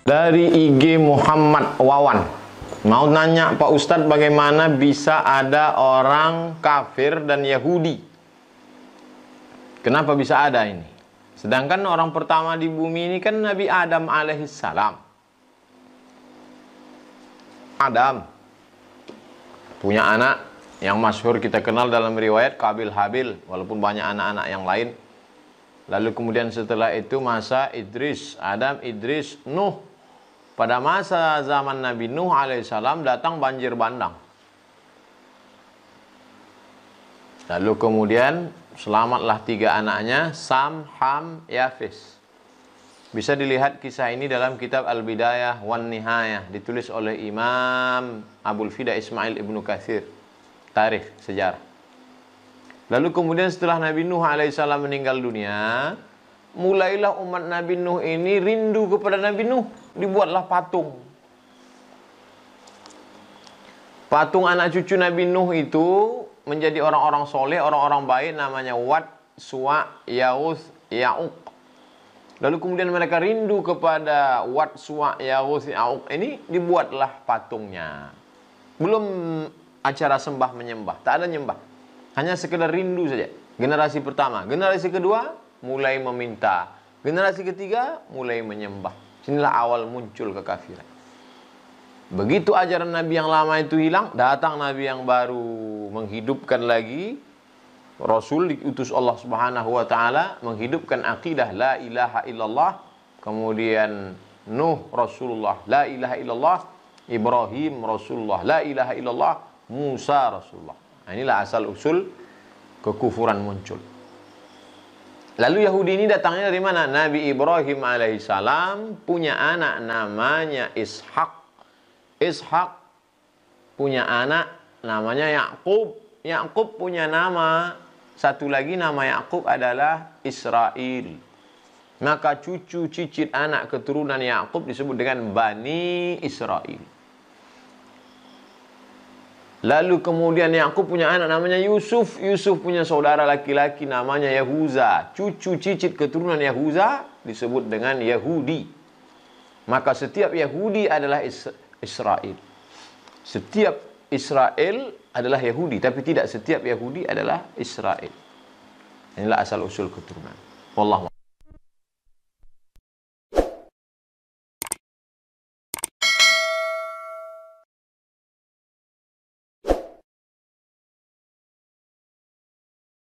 Dari IG Muhammad Wawan, mau nanya Pak Ustadz, bagaimana bisa ada orang kafir dan Yahudi? Kenapa bisa ada ini? Sedangkan orang pertama di bumi ini kan Nabi Adam alaihissalam. Adam punya anak yang masyhur kita kenal dalam riwayat Kabil Habil, walaupun banyak anak-anak yang lain. Lalu kemudian setelah itu masa Idris, Adam, Idris, Nuh. Pada masa zaman Nabi Nuh alaihissalam datang banjir bandang. Lalu kemudian selamatlah 3 anaknya, Sam, Ham, Yafis. Bisa dilihat kisah ini dalam kitab Al-Bidayah wan Nihayah, ditulis oleh Imam Abul Fida Ismail Ibnu Katsir, tarikh sejarah. Lalu kemudian setelah Nabi Nuh alaihissalam meninggal dunia, mulailah umat Nabi Nuh ini rindu kepada Nabi Nuh. Dibuatlah patung. Patung anak cucu Nabi Nuh itu menjadi orang-orang soleh, orang-orang baik, namanya Wad, Suwa, Ya'uth, Ya'uq. Lalu kemudian mereka rindu kepada Wad, Suwa, Ya'uth, Ya'uq. Ini dibuatlah patungnya. Belum acara sembah menyembah, tak ada nyembah. Hanya sekedar rindu saja. Generasi pertama. Generasi kedua mulai meminta. Generasi ketiga mulai menyembah. Inilah awal muncul kekafiran. Begitu ajaran Nabi yang lama itu hilang, datang Nabi yang baru menghidupkan lagi. Rasul diutus Allah Subhanahu wa taala menghidupkan akidah la ilaha illallah. Kemudian Nuh Rasulullah, la ilaha illallah. Ibrahim Rasulullah, la ilaha illallah. Musa Rasulullah. Nah, inilah asal usul kekufuran muncul. Lalu Yahudi ini datangnya dari mana? Nabi Ibrahim alaihissalam punya anak namanya Ishak. Ishak punya anak namanya Yakub. Yakub punya nama, satu lagi nama Yakub adalah Israel. Maka cucu cicit anak keturunan Yakub disebut dengan Bani Israel. Lalu kemudian Yakub punya anak namanya Yusuf. Yusuf punya saudara laki-laki namanya Yahuza. Cucu cicit keturunan Yahuza disebut dengan Yahudi. Maka setiap Yahudi adalah Israel. Setiap Israel adalah Yahudi, tapi tidak setiap Yahudi adalah Israel. Inilah asal usul keturunan. Wallahu a'lam.